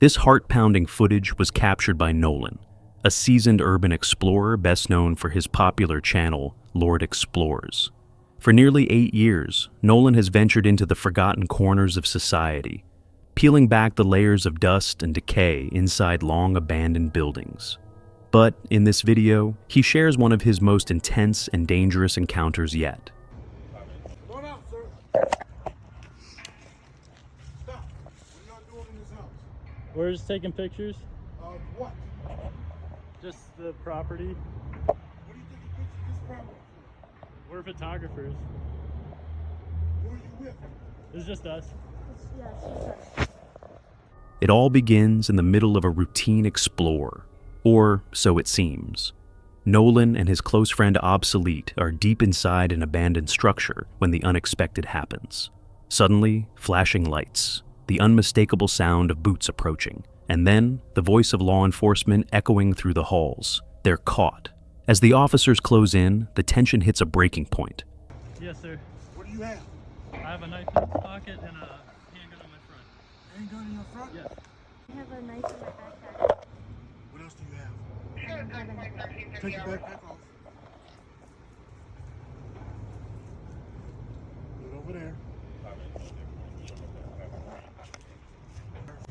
This heart-pounding footage was captured by Nolan, a seasoned urban explorer best known for his popular channel, Lord Explores. For nearly 8 years, Nolan has ventured into the forgotten corners of society, peeling back the layers of dust and decay inside long-abandoned buildings. But in this video, he shares one of his most intense and dangerous encounters yet. Go out, sir. Stop. What are y'all doing in this house? We're just taking pictures. What? Just the property. What are you taking pictures of this property for? We're photographers. Who are you with? It's just us. It all begins in the middle of a routine explore, or so it seems. Nolan and his close friend Obsolete are deep inside an abandoned structure when the unexpected happens. Suddenly, flashing lights, the unmistakable sound of boots approaching, and then the voice of law enforcement echoing through the halls. They're caught. As the officers close in, the tension hits a breaking point. Yes, sir. What do you have? I have a knife in my pocket and a handgun in my front. Handgun in your front? Yes. I have a knife in my backpack. What else do you have? I don't have anything. Take your backpack off. Put it over there.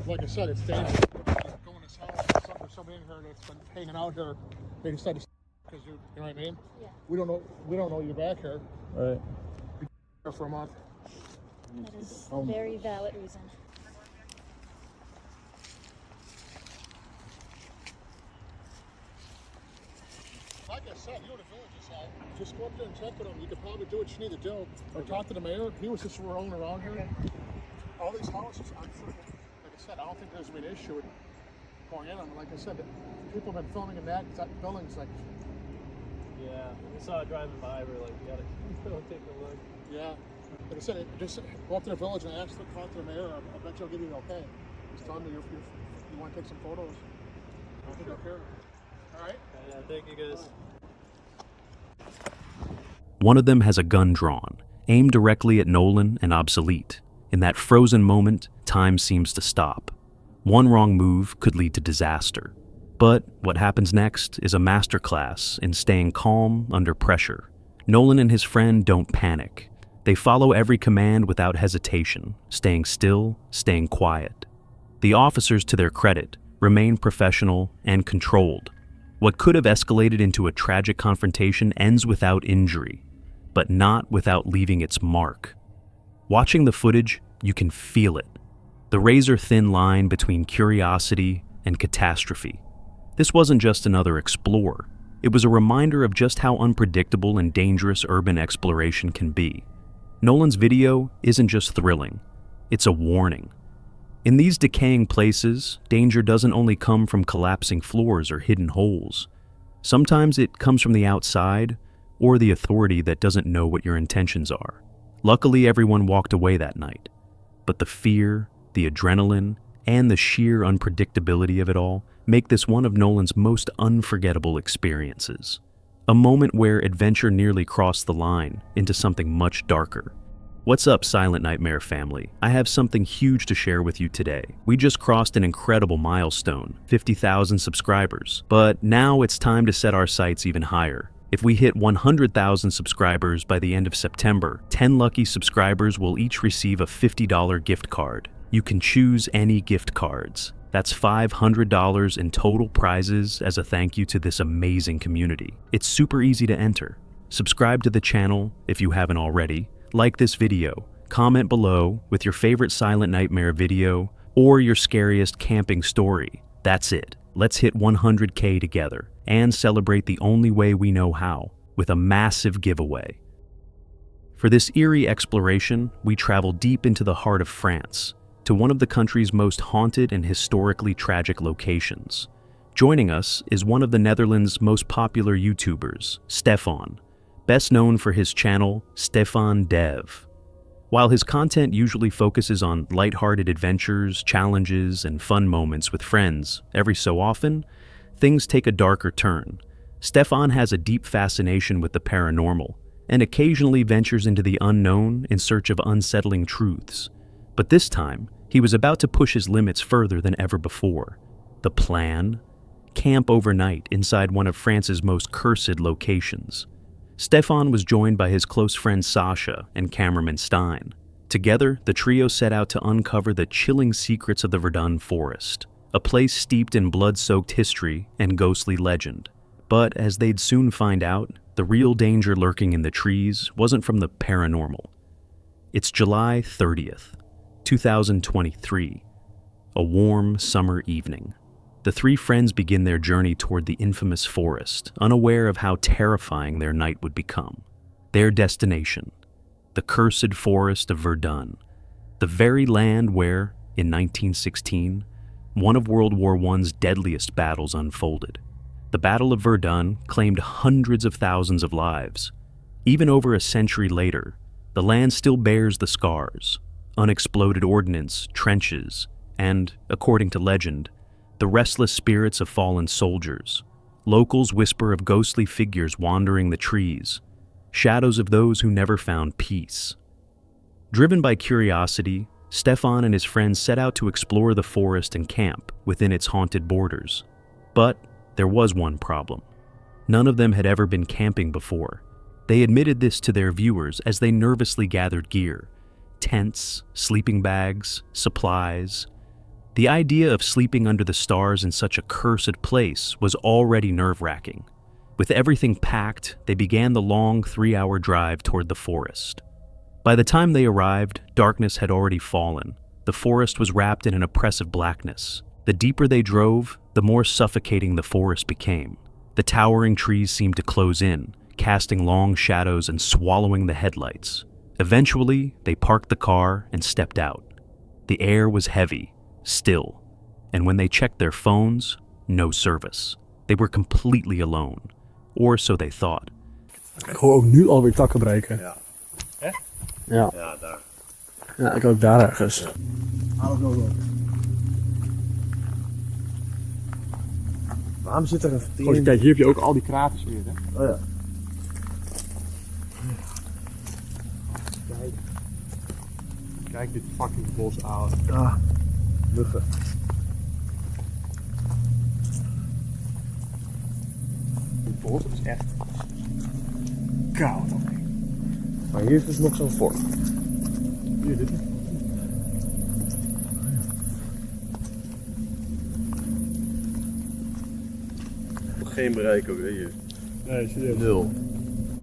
Like I said, it's dangerous. Go in this house, somebody in here that's been hanging out here. They decided to because you know what I mean? Yeah. We don't know you're back here. Right. Here for a month. That is a very valid reason. Like I said, you know what the village is like. Just go up there and check with them. You could probably do what you need to do. Or talk to the mayor. He was just roaming around here. All these houses, I'm sure, like I said, I don't think there's been an issue with going in on them. Like I said, people have been filming in that building's like. Yeah. We saw it driving by. We're like, we gotta go take a look. Yeah. Like I said, just go up to the village and ask to talk to the mayor. I bet you'll give you an okay. Just tell them you want to take some photos. I think they'll care. All right? Yeah, thank you guys. One of them has a gun drawn, aimed directly at Nolan and Obsolete. In that frozen moment, time seems to stop. One wrong move could lead to disaster. But what happens next is a masterclass in staying calm under pressure. Nolan and his friend don't panic. They follow every command without hesitation, staying still, staying quiet. The officers, to their credit, remain professional and controlled. What could have escalated into a tragic confrontation ends without injury, but not without leaving its mark. Watching the footage, you can feel it. The razor-thin line between curiosity and catastrophe. This wasn't just another explore. It was a reminder of just how unpredictable and dangerous urban exploration can be. Nolan's video isn't just thrilling, it's a warning. In these decaying places, danger doesn't only come from collapsing floors or hidden holes. Sometimes it comes from the outside or the authority that doesn't know what your intentions are. Luckily, everyone walked away that night. But the fear, the adrenaline, and the sheer unpredictability of it all make this one of Nolan's most unforgettable experiences. A moment where adventure nearly crossed the line into something much darker. What's up, Silent Nightmare family? I have something huge to share with you today. We just crossed an incredible milestone, 50,000 subscribers. But now it's time to set our sights even higher. If we hit 100,000 subscribers by the end of September, 10 lucky subscribers will each receive a $50 gift card. You can choose any gift cards. That's $500 in total prizes as a thank you to this amazing community. It's super easy to enter. Subscribe to the channel if you haven't already. Like this video, comment below with your favorite Silent Nightmare video or your scariest camping story. That's it. Let's hit 100K together and celebrate the only way we know how, with a massive giveaway. For this eerie exploration, we travel deep into the heart of France, to one of the country's most haunted and historically tragic locations. Joining us is one of the Netherlands' most popular YouTubers, Stefan, best known for his channel, Stefan Dev. While his content usually focuses on lighthearted adventures, challenges, and fun moments with friends, every so often, things take a darker turn. Stefan has a deep fascination with the paranormal, and occasionally ventures into the unknown in search of unsettling truths. But this time, He was about to push his limits further than ever before. The plan? Camp overnight inside one of France's most cursed locations. Stefan was joined by his close friend Sasha and cameraman Stein. Together, the trio set out to uncover the chilling secrets of the Verdun forest, a place steeped in blood-soaked history and ghostly legend. But as they'd soon find out, the real danger lurking in the trees wasn't from the paranormal. It's July 30th, 2023, a warm summer evening. The three friends begin their journey toward the infamous forest, unaware of how terrifying their night would become. Their destination, the cursed forest of Verdun, the very land where, in 1916, one of World War I's deadliest battles unfolded. The Battle of Verdun claimed hundreds of thousands of lives. Even over a century later, the land still bears the scars, unexploded ordnance, trenches, and, according to legend, the restless spirits of fallen soldiers. Locals whisper of ghostly figures wandering the trees, shadows of those who never found peace. Driven by curiosity, Stefan and his friends set out to explore the forest and camp within its haunted borders. But there was one problem. None of them had ever been camping before. They admitted this to their viewers as they nervously gathered gear: tents, sleeping bags, supplies. The idea of sleeping under the stars in such a cursed place was already nerve-wracking. With everything packed, they began the long 3-hour drive toward the forest. By the time they arrived, darkness had already fallen. The forest was wrapped in an oppressive blackness. The deeper they drove, the more suffocating the forest became. The towering trees seemed to close in, casting long shadows and swallowing the headlights. Eventually, they parked the car and stepped out. The air was heavy, still, and when they checked their phones, no service. They were completely alone, or so they thought. Ik hoor ook nu alweer takken breken. Ja. Echt? Ja. Ja, daar. Ja, ik ook daar ergens. Haal het nog op. Waarom zit er een Gewoon, kijk, hier heb je ook al die kraters weer, hè? Oh ja. Kijk. Kijk dit fucking bos, ouwe. Ah, muggen. Dit bos is echt koud. Maar hier is dus nog zo'n vork. Hier, dit. Geen bereik ook, hè, hier. Nee, serieus. 0.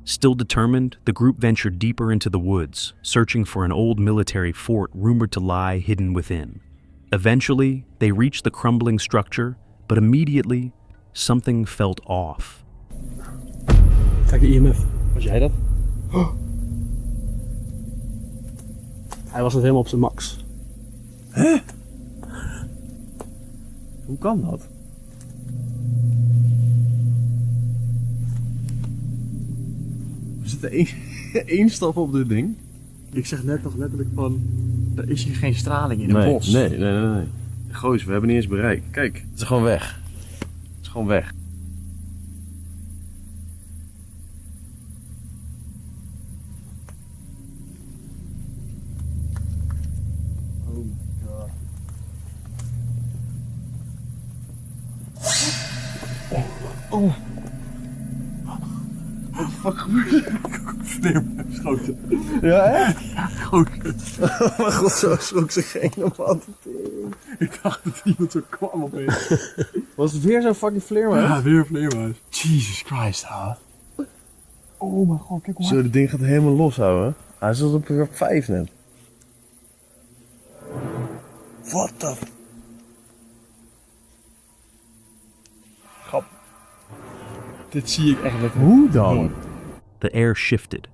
Still determined, the group ventured deeper into the woods, searching for an old military fort rumored to lie hidden within. Eventually, they reached the crumbling structure, but immediately, something felt off. Kijk de IMF. Was jij dat? Oh. Hij was net helemaal op zijn max. Hè? Hoe kan dat? Er zit één stap op dit ding. Ik zeg net nog letterlijk van, er is hier geen straling in het bos. Nee. Goos, we hebben niet eens bereik. Kijk, het is gewoon weg. Het is gewoon weg. Oh my god. Oh. Wat de fuck gebeurt er? Vleermuis schoten. Ja, echt? Ja, schoten. Oh mijn god, zo schrok zich helemaal. Ik dacht dat iemand zo kwam opeens. Was het weer zo'n fucking vleermuis? Ja, weer een vleermuis. Jesus Christ, ouwe. Oh mijn god, kijk hoe Zo, dit ding gaat helemaal los, ouwe. Hij zat op 5 net. What the... Grap. Dit zie ik echt met Hoe dan? The air shifted,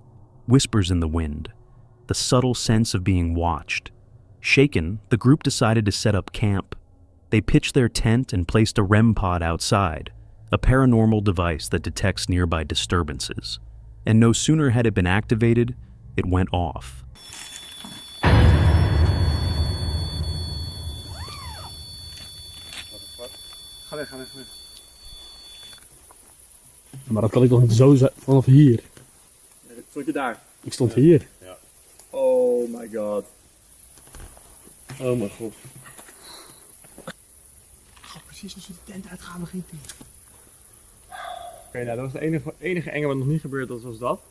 whispers in the wind, the subtle sense of being watched. Shaken, the group decided to set up camp. They pitched their tent and placed a REM pod outside, a paranormal device that detects nearby disturbances. And no sooner had it been activated, it went off. Ga weg. Maar dat kan ik nog niet zo vanaf hier. Stond je daar? Ik stond hier. Ja. Oh my god. Oh mijn god. Precies als we de tent uitgaan, begint hij. Oké, nou dat was het enige enge wat nog niet gebeurd was, was dat.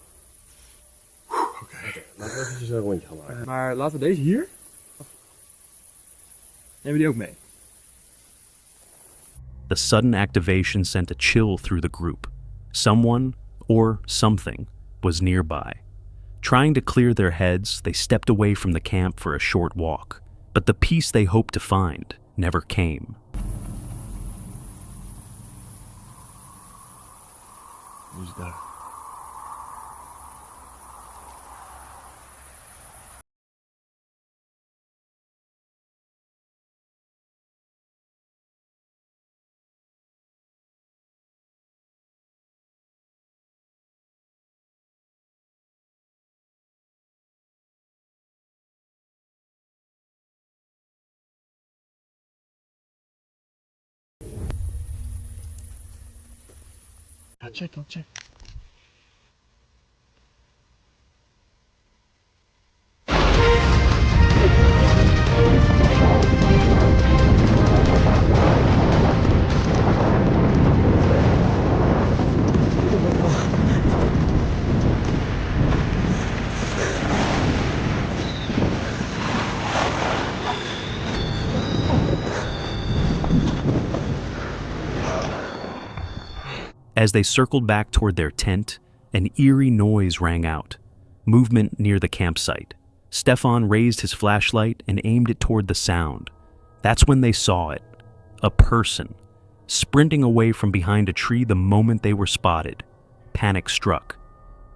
Oké. Laten we even zo'n rondje gaan maken. Maar laten we deze hier. Nemen we die ook mee? The sudden activation sent a chill through the group. Someone, or something, was nearby. Trying to clear their heads, they stepped away from the camp for a short walk. But the peace they hoped to find never came. Hoe is het daar? Ja, check dan, check. As they circled back toward their tent, an eerie noise rang out. Movement near the campsite. Stefan raised his flashlight and aimed it toward the sound. That's when they saw it. A person, sprinting away from behind a tree the moment they were spotted. Panic struck.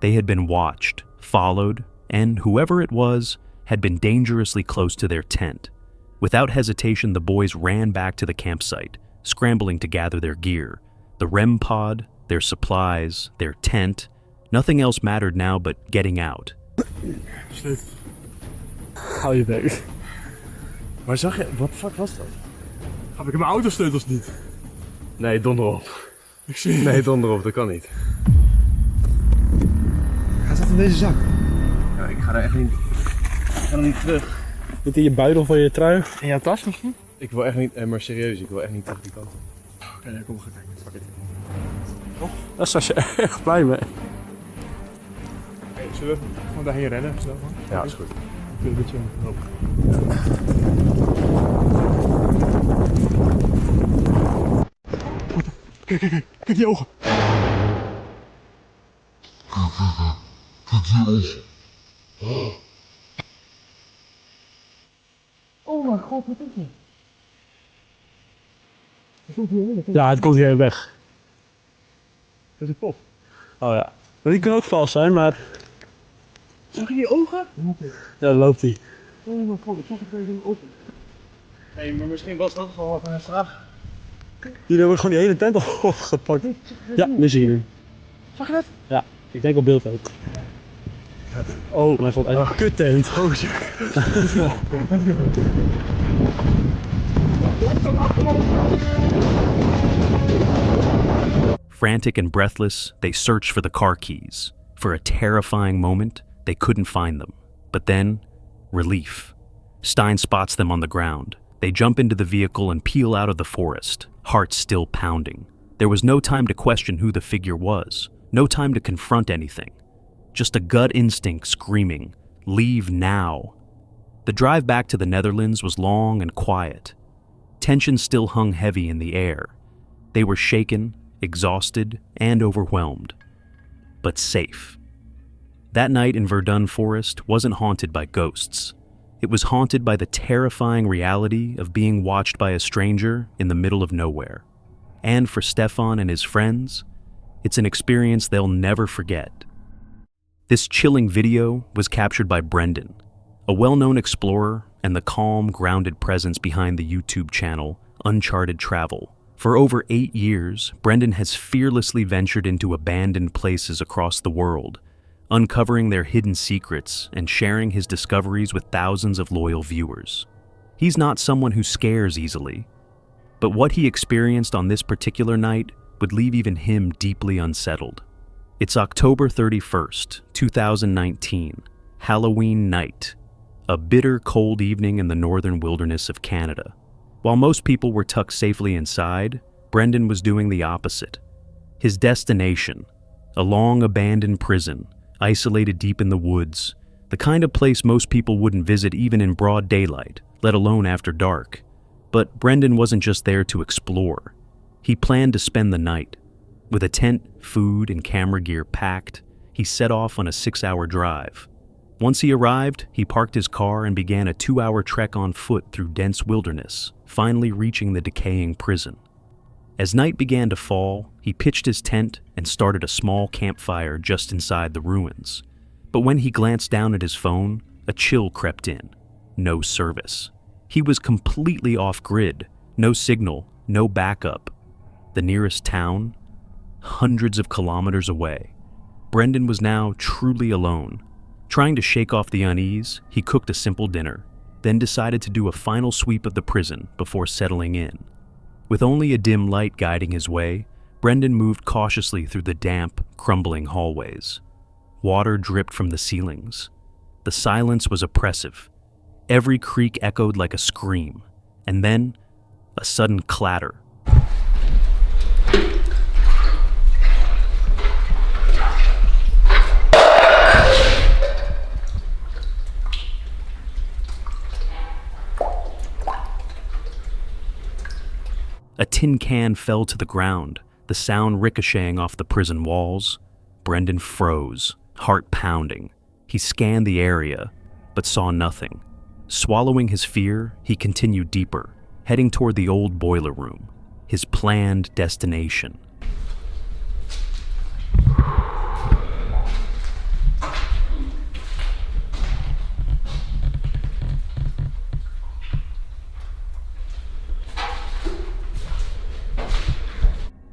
They had been watched, followed, and whoever it was had been dangerously close to their tent. Without hesitation, the boys ran back to the campsite, scrambling to gather their gear. The REM pod, their supplies, their tent. Nothing else mattered now but getting out. Hou je bek. Maar zag je, wat fuck was dat? Heb ik mijn autosleutels niet? Nee, donder op. Ik zie Nee, donder op, dat kan niet. Hij zat in deze zak. Ja, ik ga daar echt niet. Ik ga er niet terug. Zit in je buidel van je trui? In jouw tas misschien? Ik wil echt niet, maar serieus, ik wil echt niet terug die kant op. Oké, nee, kom, ga kijken. Fuck it. Oh, daar was je echt blij mee. Hey, zullen we gewoon daarheen rennen? Snel van? Ja, is goed. Ik wil een beetje lopen. Kijk, kijk, kijk. Kijk die ogen. Oh mijn god, wat is dit? Ja, het komt hier weg. Dat is een pop. Oh ja. Die kan ook vals zijn, maar... Zag je die ogen? Ja, daar loopt hij. Oh mijn god, ik zag het even open. Nee, maar misschien was dat gewoon wat een vraag. Jullie hebben gewoon die hele tent opgepakt. Ja, nu zie je hem. Zag je dat? Ja, ik denk op beeld ook. Oh, hij vond echt een kuttent. Oh shit. Frantic and breathless, they searched for the car keys. For a terrifying moment, they couldn't find them. But then, relief. Stein spots them on the ground. They jump into the vehicle and peel out of the forest, hearts still pounding. There was no time to question who the figure was, no time to confront anything. Just a gut instinct screaming, "Leave now." The drive back to the Netherlands was long and quiet. Tension still hung heavy in the air. They were shaken, exhausted, and overwhelmed. But safe. That night in Verdun forest wasn't haunted by ghosts. It was haunted by the terrifying reality of being watched by a stranger in the middle of nowhere. And for Stefan and his friends, it's an experience they'll never forget. This chilling video was captured by Brendan, a well-known explorer and the calm, grounded presence behind the YouTube channel Uncharted Travel. For over 8 years, Brendan has fearlessly ventured into abandoned places across the world, uncovering their hidden secrets and sharing his discoveries with thousands of loyal viewers. He's not someone who scares easily, but what he experienced on this particular night would leave even him deeply unsettled. It's October 31st, 2019, Halloween night. A bitter, cold evening in the northern wilderness of Canada. While most people were tucked safely inside, Brendan was doing the opposite. His destination, a long abandoned prison, isolated deep in the woods, the kind of place most people wouldn't visit even in broad daylight, let alone after dark. But Brendan wasn't just there to explore. He planned to spend the night. With a tent, food, and camera gear packed, he set off on a 6-hour drive. Once he arrived, he parked his car and began a 2-hour trek on foot through dense wilderness, finally reaching the decaying prison. As night began to fall, he pitched his tent and started a small campfire just inside the ruins. But when he glanced down at his phone, a chill crept in. No service. He was completely off-grid, no signal, no backup. The nearest town, hundreds of kilometers away. Brendan was now truly alone. Trying to shake off the unease, he cooked a simple dinner, then decided to do a final sweep of the prison before settling in. With only a dim light guiding his way, Brendan moved cautiously through the damp, crumbling hallways. Water dripped from the ceilings. The silence was oppressive. Every creak echoed like a scream, and then a sudden clatter. A tin can fell to the ground, the sound ricocheting off the prison walls. Brendan froze, heart pounding. He scanned the area, but saw nothing. Swallowing his fear, he continued deeper, heading toward the old boiler room, his planned destination.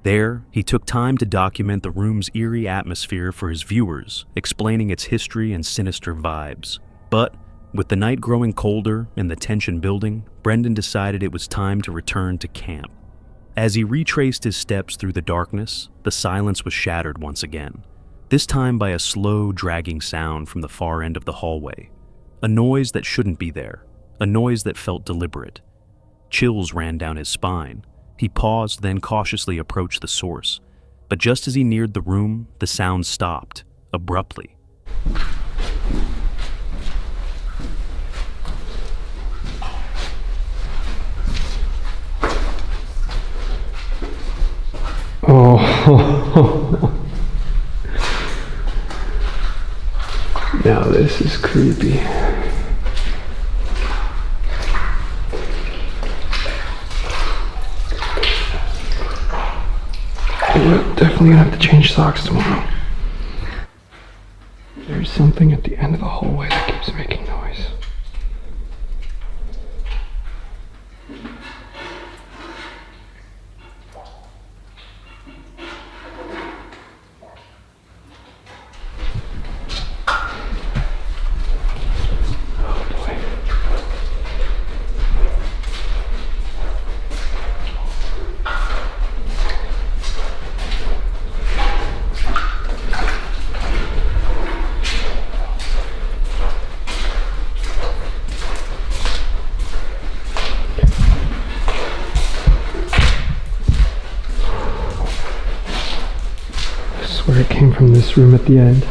There, he took time to document the room's eerie atmosphere for his viewers, explaining its history and sinister vibes. But, with the night growing colder and the tension building, Brendan decided it was time to return to camp. As he retraced his steps through the darkness, the silence was shattered once again, this time by a slow, dragging sound from the far end of the hallway. A noise that shouldn't be there, a noise that felt deliberate. Chills ran down his spine. He paused, then cautiously approached the source. But just as he neared the room, the sound stopped, abruptly. Oh. Now this is creepy. We're definitely gonna have to change socks tomorrow. There's something at the end of the hallway that keeps making noise. Where it came from, this room at the end.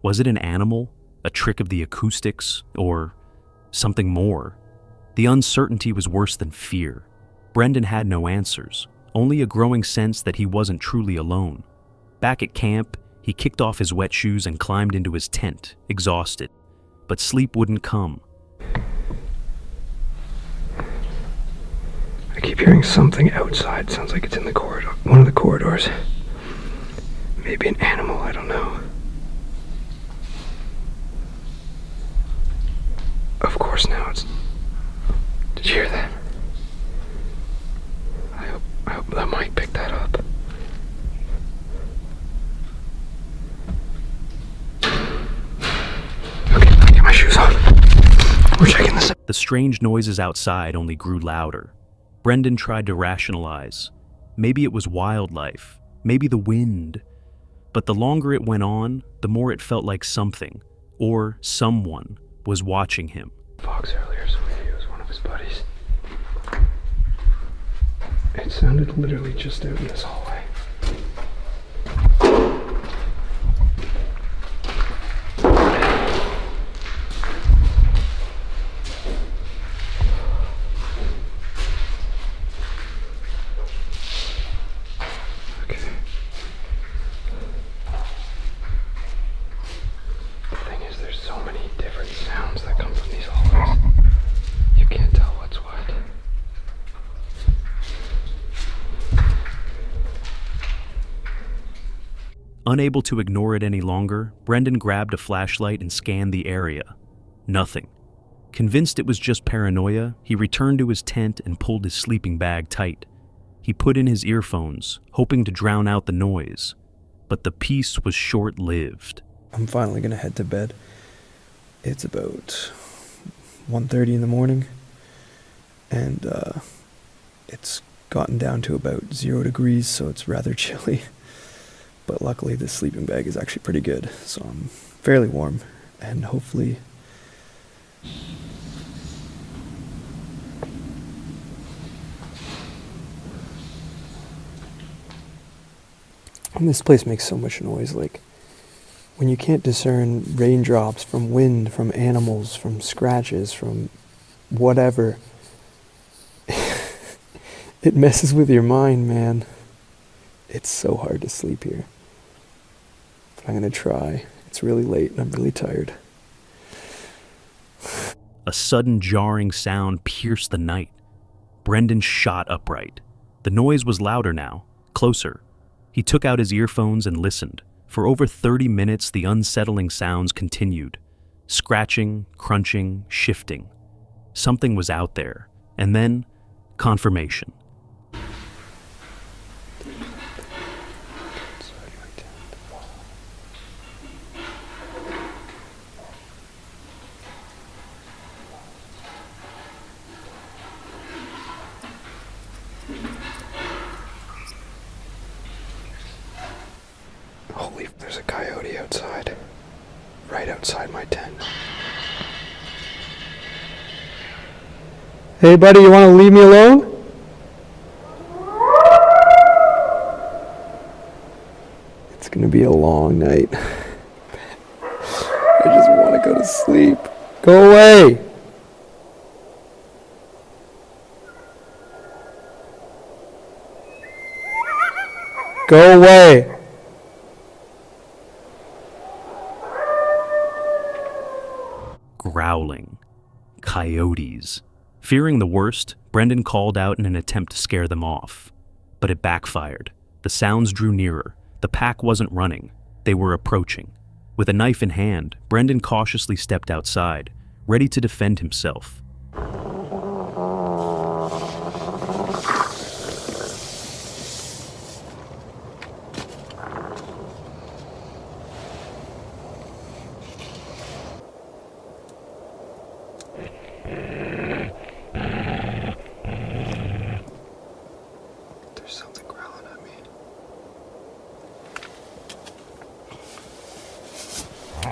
Was it an animal, a trick of the acoustics, or something more? The uncertainty was worse than fear. Brendan had no answers, only a growing sense that he wasn't truly alone. Back at camp, he kicked off his wet shoes and climbed into his tent, exhausted. But sleep wouldn't come. I keep hearing something outside. Sounds like it's in the corridor, one of the corridors. Maybe an animal, I don't know. Of course now it's... Did you hear that? I hope that mic picked that up. Okay, let me get my shoes on. We're checking this out. The strange noises outside only grew louder. Brendan tried to rationalize. Maybe it was wildlife, maybe the wind. But the longer it went on, the more it felt like something, or someone, was watching him. Fox earlier, so maybe it was one of his buddies. It sounded literally just out in this hallway. Unable to ignore it any longer, Brendan grabbed a flashlight and scanned the area. Nothing. Convinced it was just paranoia, he returned to his tent and pulled his sleeping bag tight. He put in his earphones, hoping to drown out the noise. But the peace was short-lived. I'm finally going to head to bed. It's about 1:30 in the morning, and it's gotten down to about 0 degrees, so it's rather chilly. But luckily this sleeping bag is actually pretty good, so I'm fairly warm, and hopefully and this place makes so much noise, like when you can't discern raindrops from wind, from animals, from scratches, from whatever. It messes with your mind, man. It's so hard to sleep here. But I'm gonna try. It's really late and I'm really tired. A sudden jarring sound pierced the night. Brendan shot upright. The noise was louder now, closer. He took out his earphones and listened. For over 30 minutes, the unsettling sounds continued. Scratching, crunching, shifting. Something was out there. And then, confirmation. Holy, there's a coyote outside. Right outside my tent. Hey buddy, you want to leave me alone? It's gonna be a long night. I just want to go to sleep. Go away! Go away! Growling. Coyotes. Fearing the worst, Brendan called out in an attempt to scare them off. But it backfired. The sounds drew nearer. The pack wasn't running. They were approaching. With a knife in hand, Brendan cautiously stepped outside, ready to defend himself. There's something growling at me. I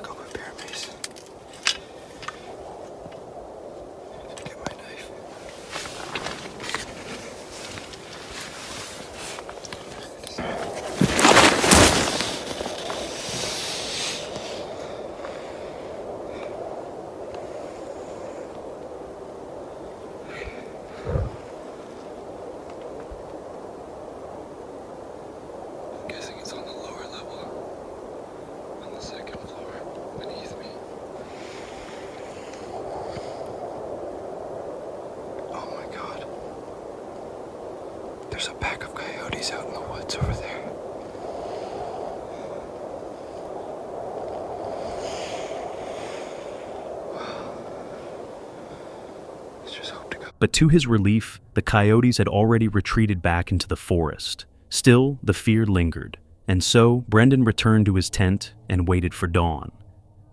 got my bear mace. Get my knife. I'm guessing it's on the lower level, on the second floor, beneath me. Oh my god. There's a pack of coyotes out in the woods over there. Let's just hope to God. But to his relief, the coyotes had already retreated back into the forest. Still, the fear lingered, and so Brendan returned to his tent and waited for dawn.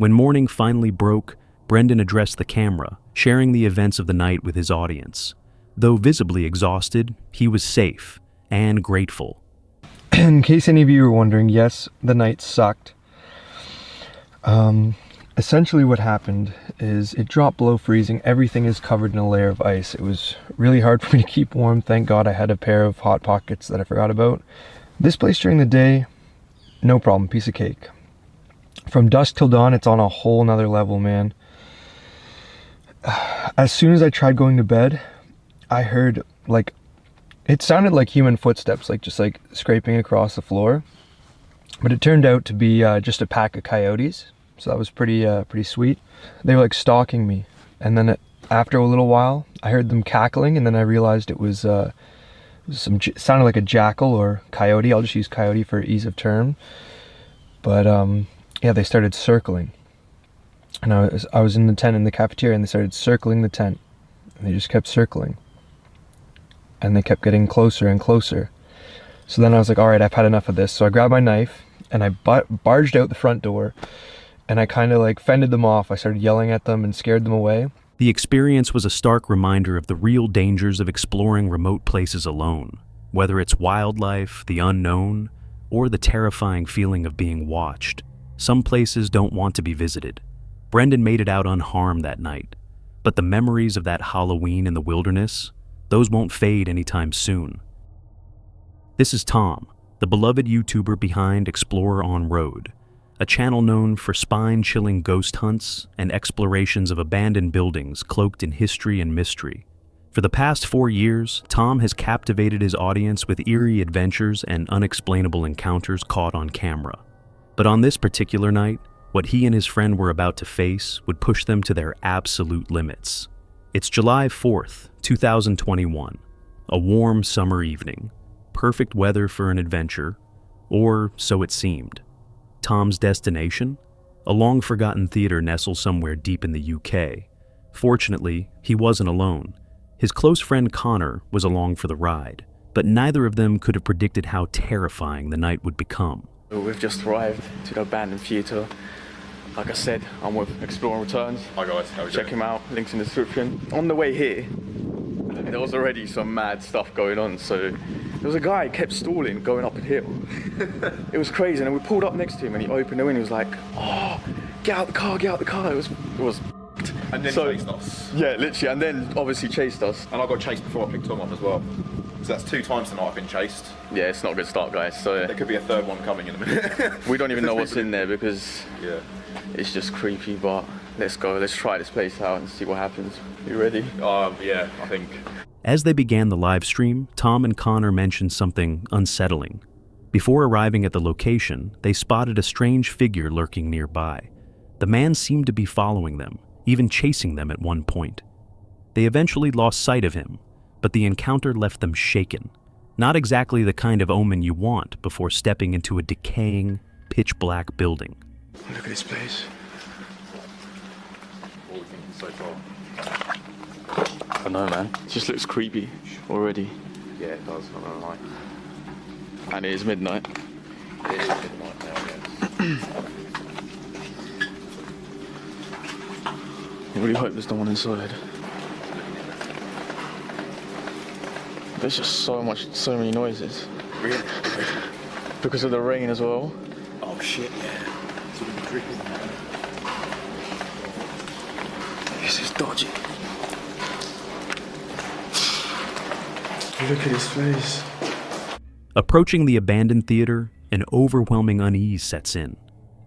When morning finally broke, Brendan addressed the camera, sharing the events of the night with his audience. Though visibly exhausted, he was safe and grateful. In case any of you were wondering, yes, the night sucked. Essentially what happened is it dropped below freezing. Everything is covered in a layer of ice. It was really hard for me to keep warm. Thank God I had a pair of Hot Pockets that I forgot about. This place during the day, no problem, piece of cake. From dusk till dawn, it's on a whole nother level, man. As soon as I tried going to bed, I heard, like, it sounded like human footsteps, like just like scraping across the floor. But it turned out to be just a pack of coyotes. So that was pretty sweet. They were like stalking me. And then after a little while, I heard them cackling, and then I realized it was sounded like a jackal or coyote. I'll just use coyote for ease of term. But yeah, they started circling. And I was in the tent in the cafeteria, and they started circling the tent. And they just kept circling. And they kept getting closer and closer. So then I was like, all right, I've had enough of this. So I grabbed my knife and I barged out the front door, and I kind of like fended them off. I started yelling at them and scared them away. The experience was a stark reminder of the real dangers of exploring remote places alone, whether it's wildlife, the unknown, or the terrifying feeling of being watched. Some places don't want to be visited. Brendan made it out unharmed that night, but the memories of that Halloween in the wilderness, those won't fade anytime soon. This is Tom, the beloved YouTuber behind Explorer on Road, a channel known for spine-chilling ghost hunts and explorations of abandoned buildings cloaked in history and mystery. For the past 4 years, Tom has captivated his audience with eerie adventures and unexplainable encounters caught on camera. But on this particular night, what he and his friend were about to face would push them to their absolute limits. It's July 4th, 2021, a warm summer evening. Perfect weather for an adventure, or so it seemed. Tom's destination? A long-forgotten theater nestled somewhere deep in the UK. Fortunately, he wasn't alone. His close friend Connor was along for the ride, but neither of them could have predicted how terrifying the night would become. We've just arrived to the abandoned theatre. Like I said, I'm with Exploring Returns. Hi guys, how are you Check him out, links in the description. On the way here, there was already some mad stuff going on. So there was a guy who kept stalling going up a hill. It was crazy, and then we pulled up next to him and he opened the window. He was like, "Oh, get out the car, get out the car." It was And then chased us. Yeah, literally, and then obviously chased us. And I got chased before I picked Tom up as well. So that's 2 times tonight I've been chased. Yeah, it's not a good start, guys. So There could be a third one coming in a minute. we don't even know what's in there because Yeah. it's just creepy, but let's go. Let's try this place out and see what happens. You ready? Yeah, I think. As they began the live stream, Tom and Connor mentioned something unsettling. Before arriving at the location, they spotted a strange figure lurking nearby. The man seemed to be following them, even chasing them at one point. They eventually lost sight of him, but the encounter left them shaken. Not exactly the kind of omen you want before stepping into a decaying, pitch-black building. Look at this place. What are we thinking so far? I know, man. It just looks creepy already. Yeah, it does, I'm not gonna lie. And it is midnight. It is midnight now, yes. I really hope there's no one inside. There's just so many noises. Really? Because of the rain as well. Oh shit, yeah. It's all been dripping. This is dodgy. Look at his face. Approaching the abandoned theater, an overwhelming unease sets in.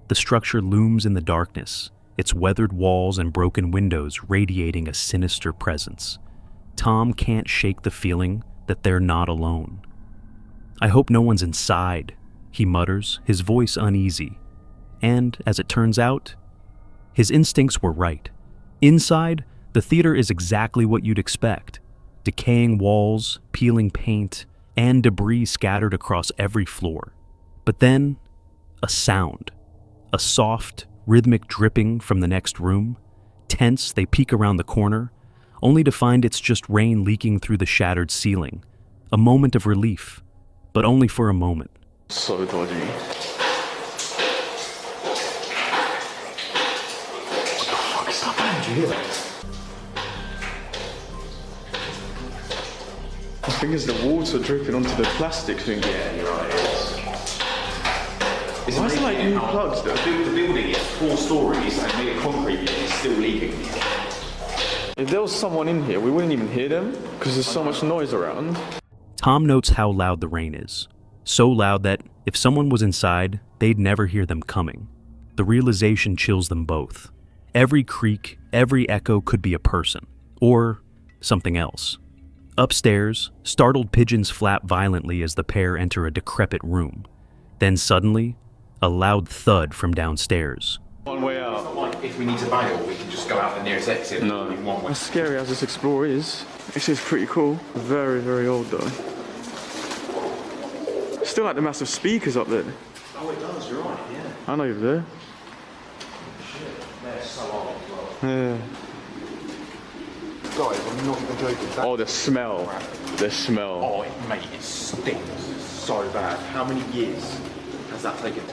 The structure looms in the darkness, its weathered walls and broken windows radiating a sinister presence. Tom can't shake the feeling that they're not alone. "I hope no one's inside," he mutters, his voice uneasy. And, as it turns out, his instincts were right. Inside, the theater is exactly what you'd expect. Decaying walls, peeling paint, and debris scattered across every floor. But then, a sound. A soft, rhythmic dripping from the next room. Tense, they peek around the corner, only to find it's just rain leaking through the shattered ceiling. A moment of relief, but only for a moment. So dodgy. hear that? I think it's the water dripping onto the plastic thing. Yeah, you're right. It's Why is it like new plugs though? The building is 4 stories and made of concrete and it's still leaking. If there was someone in here, we wouldn't even hear them because there's so much noise around. Tom notes how loud the rain is. So loud that if someone was inside, they'd never hear them coming. The realization chills them both. Every creak, every echo could be a person, or something else. Upstairs, startled pigeons flap violently as the pair enter a decrepit room. Then suddenly, a loud thud from downstairs. One way out. It's not like if we need to bail, we can just go out the nearest exit. No. In one way. As scary as this Explorer is, this is pretty cool. Very, very old though. Still like the massive speakers up there. Oh, it does, you're right, yeah. I know you're there. They're so old as well. Yeah. Guys, I'm not even joking. That Oh, the smell. The smell. Oh, mate, it stinks so bad. How many years has that taken?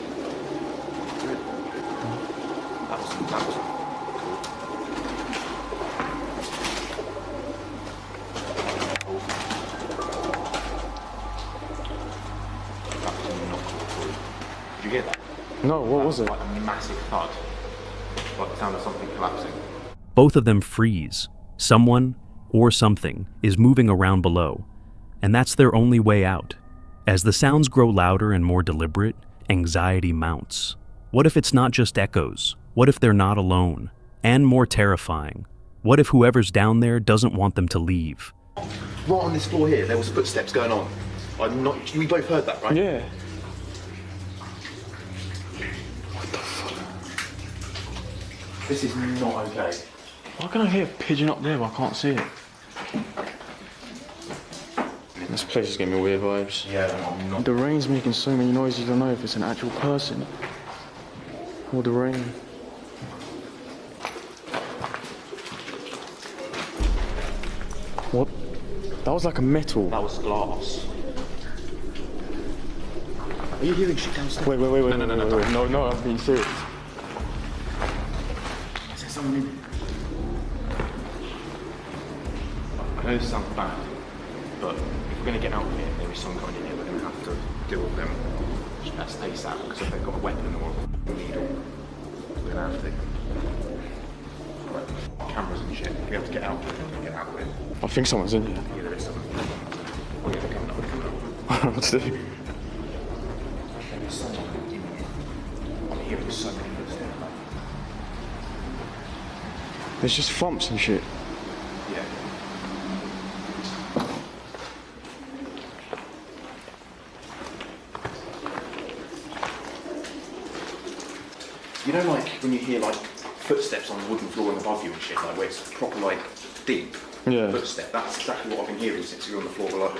That was not cool. Did you hear that? No, what was it? Like a massive thud. Like the sound of something collapsing. Both of them freeze. Someone, or something, is moving around below, and that's their only way out. As the sounds grow louder and more deliberate, anxiety mounts. What if it's not just echoes? What if they're not alone? And more terrifying, what if whoever's down there doesn't want them to leave? Right on this floor here, there was footsteps going on. We both heard that, right? Yeah. This is not okay. Why can I hear a pigeon up there but I can't see it? This place is giving me weird vibes. Yeah, I'm not. The rain's making so many noises, you don't know if it's an actual person or the rain. What? That was like a metal. That was glass. Are you hearing shit downstairs? Wait, no, I'm being serious. Is there someone in here? I know this sounds bad, but if we're going to get out of here, there is someone coming in here, we're going to have to deal with them. Let's face that, because if they've got a weapon or a needle, we're going to have to. Right. Cameras and shit. If we have to get out of it, we get out of it. I think someone's in here. Yeah, there is someone. Oh yeah, they're coming up, I don't know what to do. There is someone in here. I'm hearing so many footsteps. There's just thumps and shit. Yeah. You know, like when you hear like footsteps on the wooden floor above you and shit, like where it's proper like deep footstep. That's exactly what I've been hearing since we were on the floor below.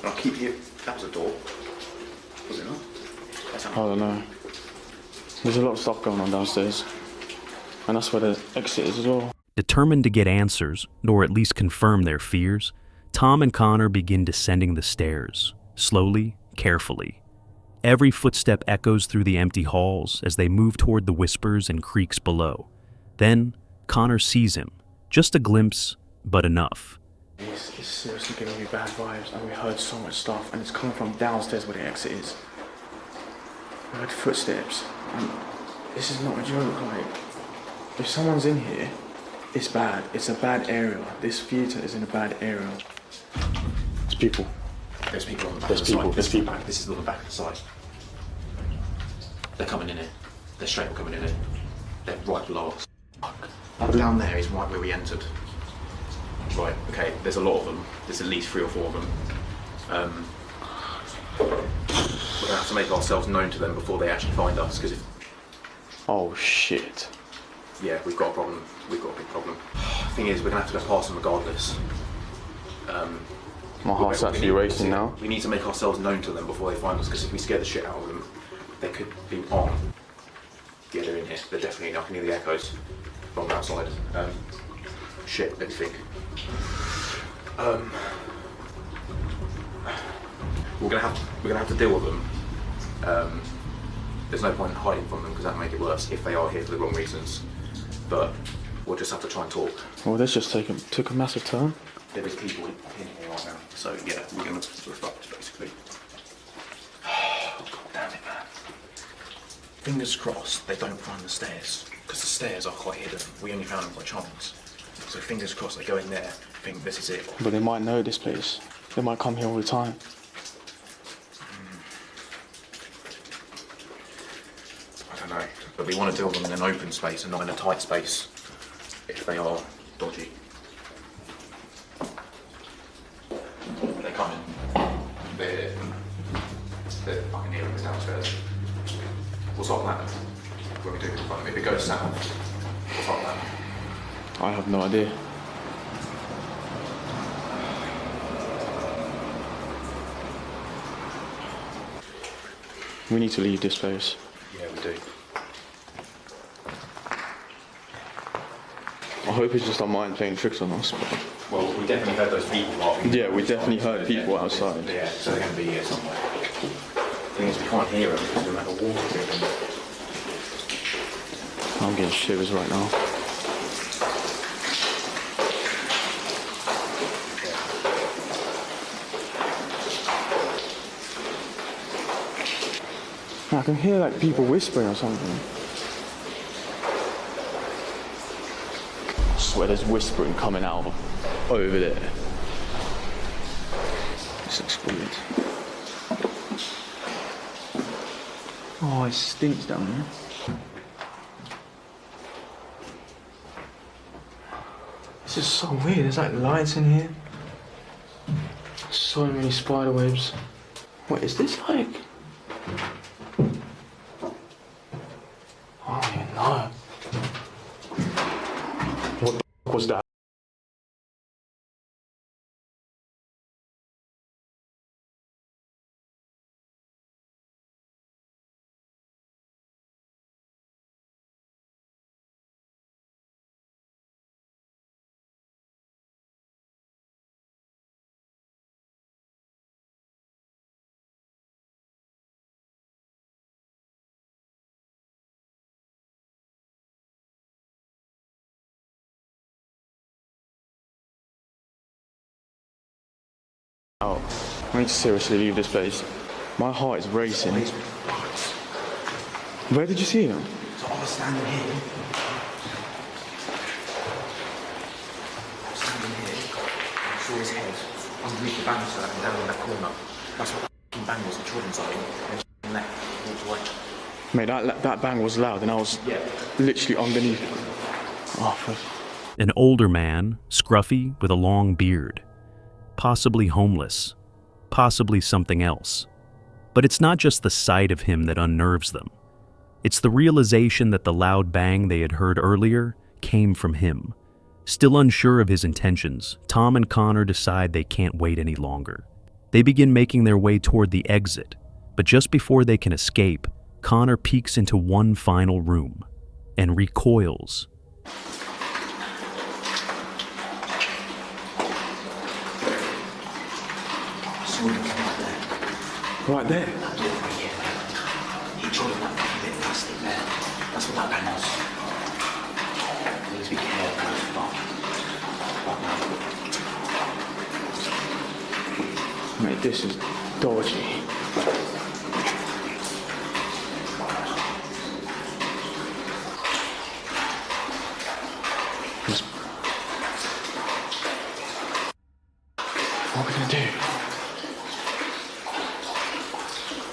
And I keep hearing. That was a door. Was it not? I don't know. There's a lot of stuff going on downstairs. And that's where the exit is as well. Determined to get answers, or at least confirm their fears, Tom and Connor begin descending the stairs, slowly, carefully. Every footstep echoes through the empty halls as they move toward the whispers and creaks below. Then, Connor sees him. Just a glimpse, but enough. It's seriously giving me bad vibes, and we heard so much stuff, and it's coming from downstairs where the exit is. We heard footsteps, and this is not a joke, like, if someone's in here, it's bad. It's a bad area. This theatre is in a bad area. It's people. There's people on the back There's of the people, side. there's people. Back. This is on the back of the side. They're coming in here. They're straight up coming in here. They're right below us. That down there is right where we entered. Right, okay, there's a lot of them. There's at least 3 or 4 of them. We're going to have to make ourselves known to them before they actually find us, because if... Oh shit. Yeah, we've got a problem. We've got a big problem. Thing is, we're going to have to go past them regardless. My heart's actually racing now. We need to make ourselves known to them before they find us, because if we scare the shit out of them, they could be on. Yeah, they're in here. They're definitely in. I can hear the echoes from outside. Shit, let me think. We're gonna have to deal with them. There's no point in hiding from them because that'll make it worse if they are here for the wrong reasons. But we'll just have to try and talk. Well, this just took a massive turn. There is people in here right now, so yeah, we're going to reflect basically. God damn it, man. Fingers crossed they don't find the stairs, because the stairs are quite hidden. We only found them by chance. So fingers crossed they go in there, think this is it. But they might know this place. They might come here all the time. I don't know, but we want to deal with them in an open space and not in a tight space if they are dodgy. They come in. They're I can hear them downstairs. What's up with that? When we do confront them, if it goes south, what's up with that? I have no idea. We need to leave this place. Yeah, we do. I hope it's just our mind playing tricks on us. But Well, we definitely heard those people laughing. yeah, we definitely heard people outside. Yeah, so they're going to be here somewhere. The thing is, we can't hear them because we don't have a wall to hear them. I'm getting shivers right now. I can hear like people whispering or something. I swear there's whispering coming out over there. This looks weird. Oh, it stinks down there. This is so weird. There's like lights in here. So many spider webs. What is this like? I don't even know. What the f was that? Oh, I need to seriously leave this place. My heart is racing. Where did you see him? So I was standing here. I saw his head underneath the banister and down in that corner. That's what the bang was, the children's eye. And left, walked away. Mate, that bang was loud and I was literally underneath. Oh, fuck. An older man, scruffy, with a long beard. Possibly homeless. Possibly something else. But it's not just the sight of him that unnerves them. It's the realization that the loud bang they had heard earlier came from him. Still unsure of his intentions, Tom and Connor decide they can't wait any longer. They begin making their way toward the exit, but just before they can escape, Connor peeks into one final room and recoils. Right there. He tried that bit of plastic there. That's what that bang was. We need to be careful as fuck. Mate, this is dodgy. What are we gonna do?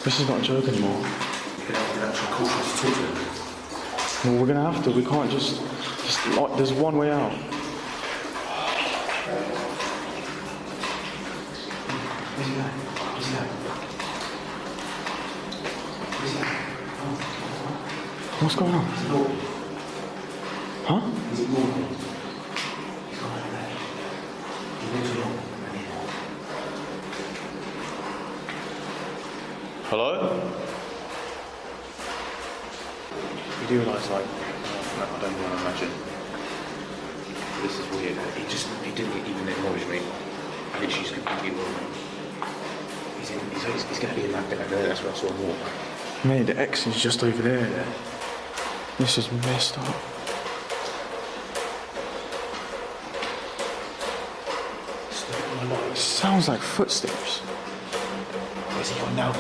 This is not a joke anymore. Well, we're gonna have to. We can't just like, there's one way out. What's going on? Huh? Hello? You do realise, like, I don't want to imagine. This is weird. He didn't even acknowledge me. I literally just completely ignored him. He's going to be in that bit over there. That's where I saw him walk. Mate, the X is just over there. This is messed up. sounds like footsteps. Is he on now?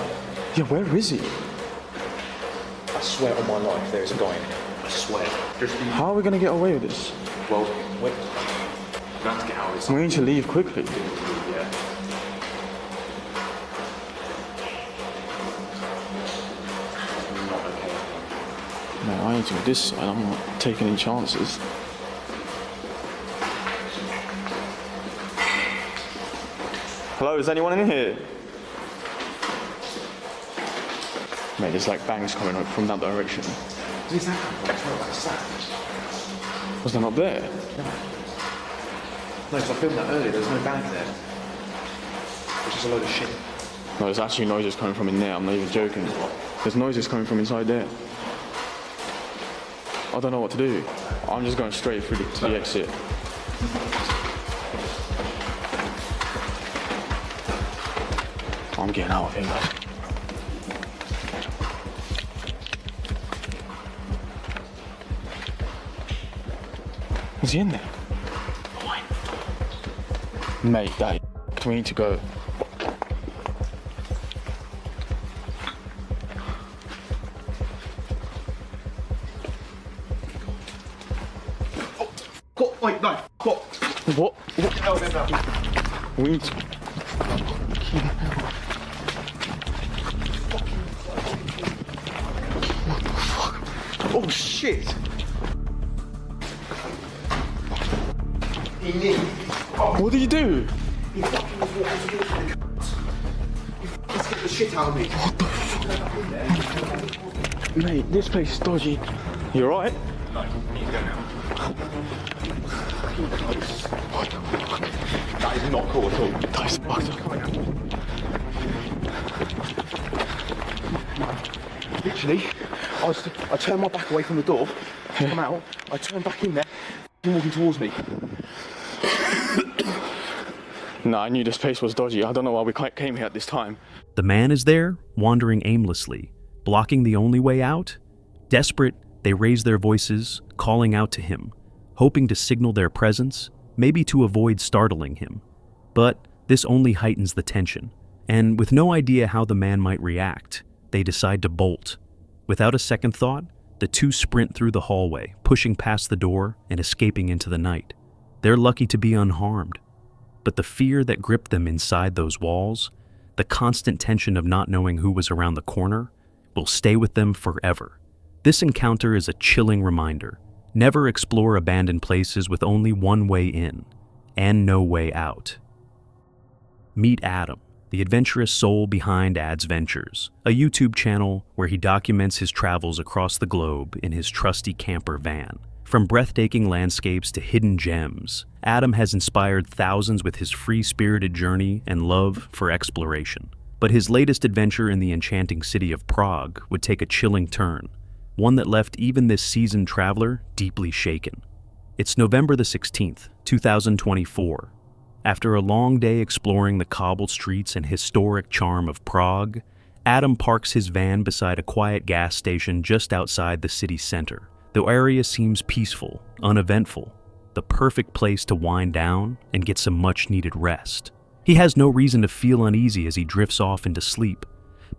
Yeah, where is he? I swear on my life there is a guy in here. I swear. How are we gonna get away with this? Well, wait. We have to get out of this. We need to leave quickly. Yeah. Not okay. No, I need to go this side. I'm not taking any chances. Hello, is anyone in here? Mate, there's like bangs coming up from that direction. Where's that come from? That's that. Was there not there? No, because I filmed that earlier. There's no bag there. It's just a load of shit. No, there's actually noises coming from in there. I'm not even joking. There's noises coming from inside there. I don't know what to do. I'm just going straight through to the exit. I'm getting out of here, guys. Is he in there? Mate, that we need to go. Wait, no. What? We need to... Oh shit! What did you do? Let's get the shit out of me. What the fuck? Mate, this place is dodgy. You alright? No, you need to go now. What the fuck? That is not cool at all. That is fucked up. Literally, I turned my back away from the door to come out. I turned back in there, walking towards me. Nah, I knew this place was dodgy. I don't know why we came here at this time. The man is there, wandering aimlessly, blocking the only way out. Desperate, they raise their voices, calling out to him, hoping to signal their presence, maybe to avoid startling him. But this only heightens the tension, and with no idea how the man might react, they decide to bolt. Without a second thought, the two sprint through the hallway, pushing past the door and escaping into the night. They're lucky to be unharmed. But the fear that gripped them inside those walls, the constant tension of not knowing who was around the corner, will stay with them forever. This encounter is a chilling reminder. Never explore abandoned places with only one way in, and no way out. Meet Adam, the adventurous soul behind Ad's Ventures, a YouTube channel where he documents his travels across the globe in his trusty camper van. From breathtaking landscapes to hidden gems, Adam has inspired thousands with his free-spirited journey and love for exploration. But his latest adventure in the enchanting city of Prague would take a chilling turn, one that left even this seasoned traveler deeply shaken. It's November the 16th, 2024. After a long day exploring the cobbled streets and historic charm of Prague, Adam parks his van beside a quiet gas station just outside the city center. The area seems peaceful, uneventful, the perfect place to wind down and get some much-needed rest. He has no reason to feel uneasy as he drifts off into sleep,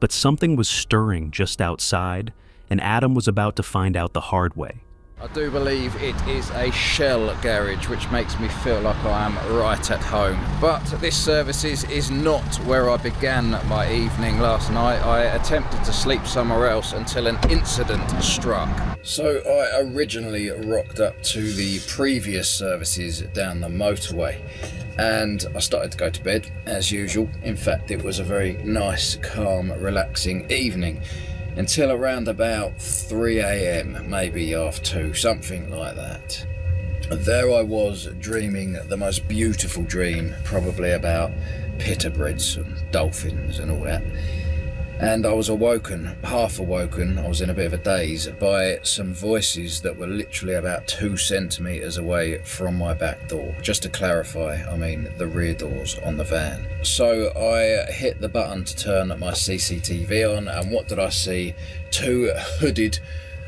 but something was stirring just outside, and Adam was about to find out the hard way. I do believe it is a shell garage, which makes me feel like I am right at home. But this services is not where I began my evening last night. I attempted to sleep somewhere else until an incident struck. So I originally rocked up to the previous services down the motorway, and I started to go to bed as usual. In fact, it was a very nice, calm, relaxing evening. Until around about 3 a.m, maybe half 2, something like that. There I was dreaming the most beautiful dream, probably about pitterbreads and dolphins and all that. And I was awoken, half awoken, I was in a bit of a daze, by some voices that were literally about 2 centimetres away from my back door. Just to clarify, I mean the rear doors on the van. So I hit the button to turn my CCTV on, and what did I see? 2 hooded,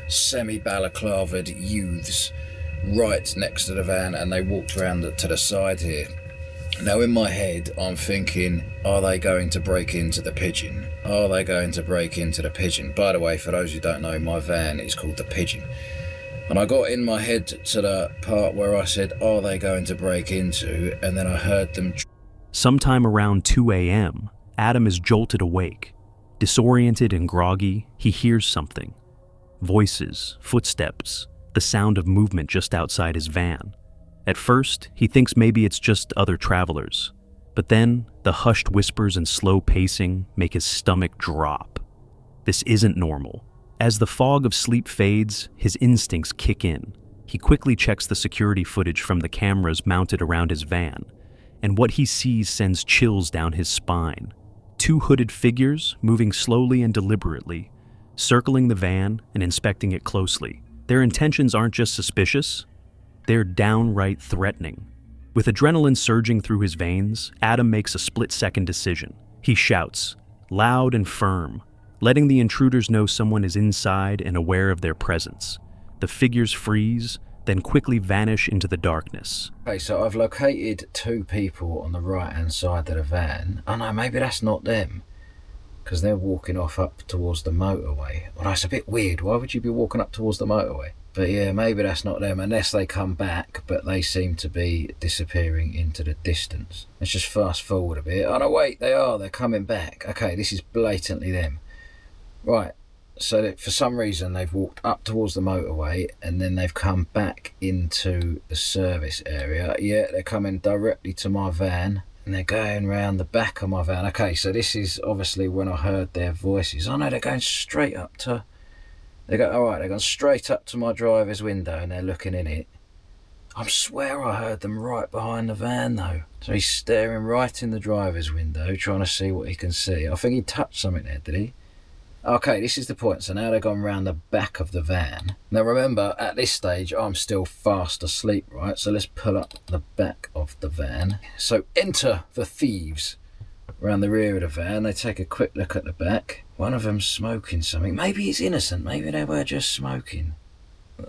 semi-balaclavaed youths right next to the van, and they walked around to the side here. Now in my head, I'm thinking, are they going to break into the Pigeon? Are they going to break into the Pigeon? By the way, for those who don't know, my van is called the Pigeon. And I got in my head to the part where I said, are they going to break into? And then I heard them. Sometime around 2 a.m., Adam is jolted awake. Disoriented and groggy, he hears something. Voices, footsteps, the sound of movement just outside his van. At first, he thinks maybe it's just other travelers. But then, the hushed whispers and slow pacing make his stomach drop. This isn't normal. As the fog of sleep fades, his instincts kick in. He quickly checks the security footage from the cameras mounted around his van, and what he sees sends chills down his spine. 2 hooded figures moving slowly and deliberately, circling the van and inspecting it closely. Their intentions aren't just suspicious, they're downright threatening. With adrenaline surging through his veins, Adam makes a split-second decision. He shouts, loud and firm, letting the intruders know someone is inside and aware of their presence. The figures freeze, then quickly vanish into the darkness. Okay, so I've located 2 people on the right-hand side of the van. Oh no, maybe that's not them, because they're walking off up towards the motorway. Well, that's a bit weird. Why would you be walking up towards the motorway? But yeah, maybe that's not them, unless they come back, but they seem to be disappearing into the distance. Let's just fast forward a bit. Oh no, wait, they're coming back. Okay, this is blatantly them. Right, so that for some reason they've walked up towards the motorway and then they've come back into the service area. Yeah, they're coming directly to my van and they're going round the back of my van. Okay, so this is obviously when I heard their voices. Oh no, they're going straight up to... They're going straight up to my driver's window and they're looking in it. I swear I heard them right behind the van though. So he's staring right in the driver's window, trying to see what he can see. I think he touched something there, did he? Okay, this is the point. So now they've gone round the back of the van. Now remember, at this stage, I'm still fast asleep, right? So let's pull up the back of the van. So enter the thieves. Around the rear of the van, they take a quick look at the back. One of them's smoking something. Maybe he's innocent. Maybe they were just smoking.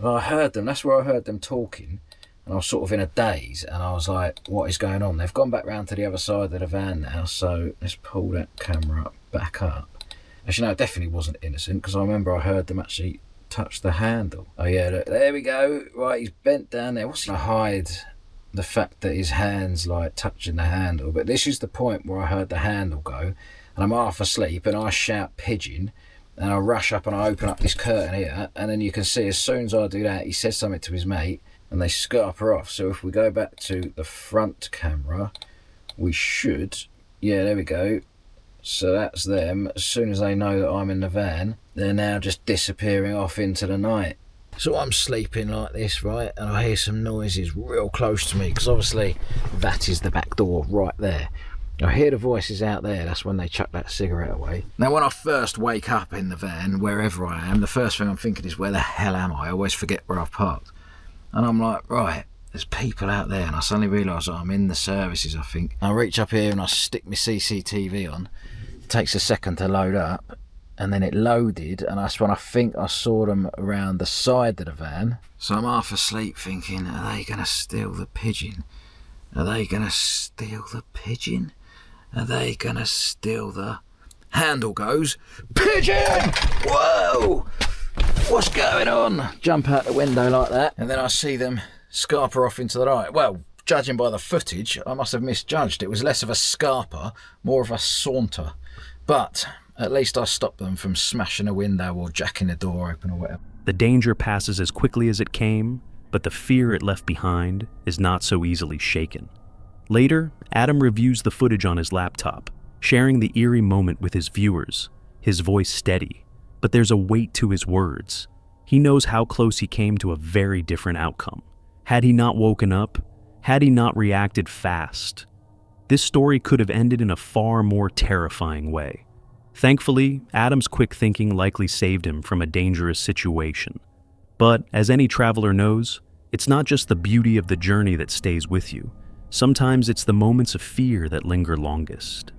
I heard them. That's where I heard them talking. And I was sort of in a daze. And I was like, what is going on? They've gone back round to the other side of the van now. So let's pull that camera back up. Actually, no, it definitely wasn't innocent. Because I remember I heard them actually touch the handle. Oh yeah, look, there we go. Right, he's bent down there. What's he going to hide? The fact that his hand's like touching the handle. But this is the point where I heard the handle go and I'm half asleep and I shout pigeon and I rush up and I open up this curtain here and then you can see as soon as I do that he says something to his mate and they scurper off. So if we go back to the front camera we should, yeah, there we go. So that's them. As soon as they know that I'm in the van they're now just disappearing off into the night. So I'm sleeping like this, right, and I hear some noises real close to me, because obviously that is the back door right there. I hear the voices out there, that's when they chuck that cigarette away. Now when I first wake up in the van, wherever I am, the first thing I'm thinking is, where the hell am I? I always forget where I've parked. And I'm like, right, there's people out there, and I suddenly realise that I'm in the services, I think. I reach up here and I stick my CCTV on. It takes a second to load up. And then it loaded, and that's when I think I saw them around the side of the van. So I'm half asleep thinking, are they going to steal the pigeon? Are they going to steal the pigeon? Are they going to steal the... Handle goes, pigeon! Whoa! What's going on? Jump out the window like that, and then I see them scarper off into the right. Well, judging by the footage, I must have misjudged. It was less of a scarper, more of a saunter. But... at least I stopped them from smashing a window or jacking the door open or whatever. The danger passes as quickly as it came, but the fear it left behind is not so easily shaken. Later, Adam reviews the footage on his laptop, sharing the eerie moment with his viewers, his voice steady, but there's a weight to his words. He knows how close he came to a very different outcome. Had he not woken up, had he not reacted fast, this story could have ended in a far more terrifying way. Thankfully, Adam's quick thinking likely saved him from a dangerous situation. But, as any traveler knows, it's not just the beauty of the journey that stays with you. Sometimes it's the moments of fear that linger longest.